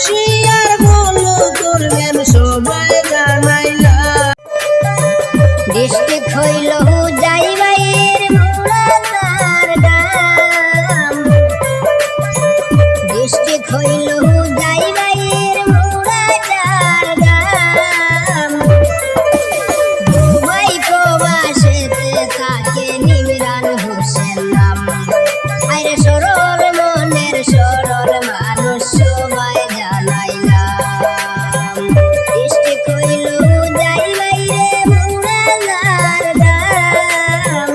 হুঁশিয়ার ভালো করবেন সবাই জানাইলা। ডিস্ট্রিক্ট হইল যাইবাইয়ের মুরাদার গাম, ডিস্ট্রিক্ট হইল যাইবাইয়ের মুরাদার গাম। দুবাই প্রবাসেতে থাকে নিমরান হোসেন নাম। আইরে সরল মনের সরল মানুষ সবাই জানাইলাম। ডিস্ট্রিক্ট হইল যাইবাইরে মুরাদার গাম,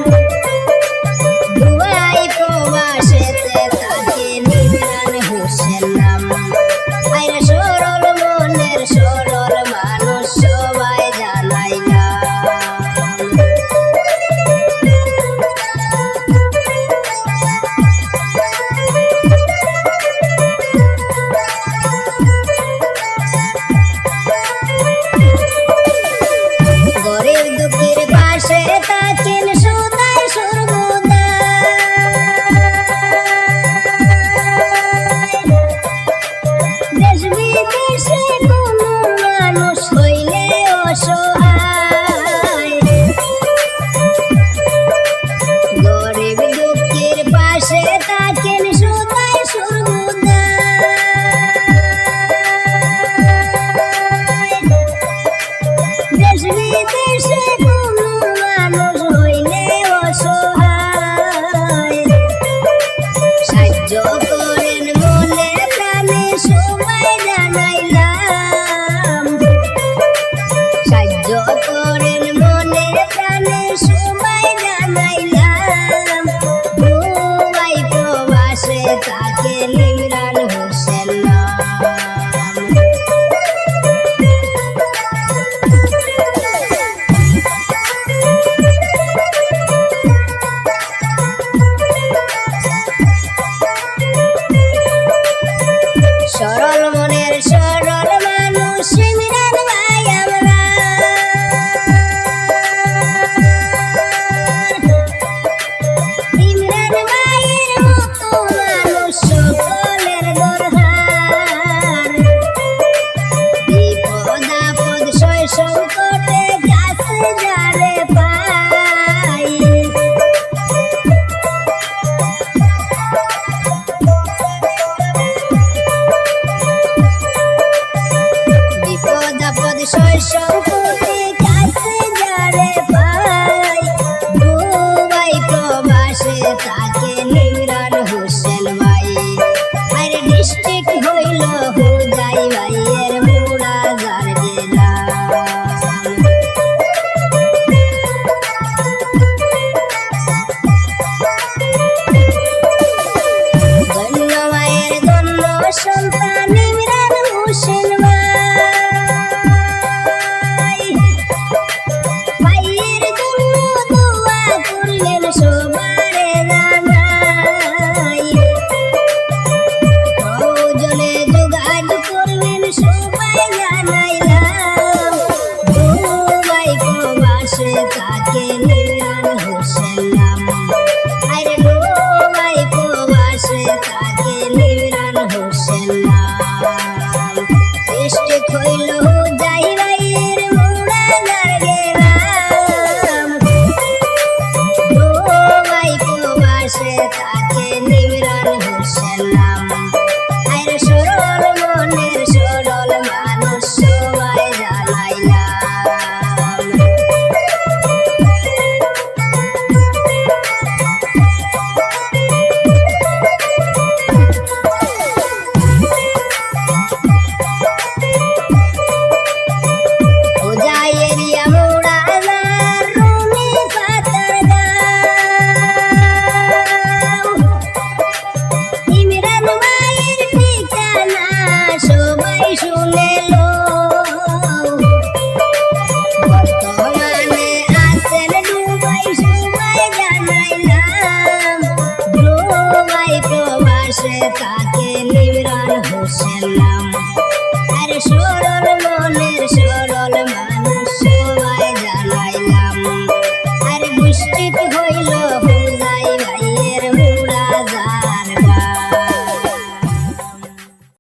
দুবাই প্রবাসেতে থাকে নিমরান হোসেন নাম। আইরে সরল মনের সরল মানুষ সবাই জানাইলাম। গরিব দুঃখীর পাশে থাকেন সদাই সর্বদা, দেশ বিদেশে কোনো মানুষ হইলে অসহায়। গরিব দুঃখীর পাশে থাকেন সদাই সর্বদা, দেশ বিদেশে কোনো মানুষ হইলে অসহায়। সাহায্য করেন মনে প্রাণে সবাই জানাইলাম, সাহায্য করেন মনে প্রাণে সবাই জানাইলাম। দুবাই প্রবাসে থাকে নিমরান হোসেন নাম। সরল মনের সরল মানুষ ইমরান ভাই আমরা। ইমরান ভাইয়ের মতো মানুষ সকলের দরকার। বিপদ আপদ সয় সংকটে কাছে যারে পাই, বিপদ আপদ সয় সংকটে কাছে যারে পাই। দুবাই প্রবাসে থাকে নিমরান হোসেন ভাই। আরে ডিস্ট্রিক্ট হইল যাইবাইয়ের মুরাদার জেলা। ধন্য মায়ের ধন্য সন্তান ইমরান হোসেন ভাই। ভাইয়ের জন্য দোয়া করলেন সবারে জানাই। প্রয়োজনে যোগাযোগ করবেন সবাই জানাইলাম। দুবাই প্রবাসে থাকে নিমরান হোসেন নাম। আরে দুবাই প্রবাসে থাকে নিমরান হোসেন নাম। ডিস্ট্রিক্ট হইল যাইবাইয়ের মুরাদার গেলাম, দুবাই প্রবাসে থাকে নিমরান হোসেন নাম। আরে সরল মনের সরল মানুষ সবাই জানাইলাম। যাইয়েরিয়া মুরাদার রুমি পাতার গাঁও, ইমরান ভাইয়ের ঠিকানা সবাই শুনে লো। বর্তমানে আছেন দুবাই সবাই জানাইলাম। দুবাই প্রবাসে থাকে নিমরান হোসেন নাম। আরে সরল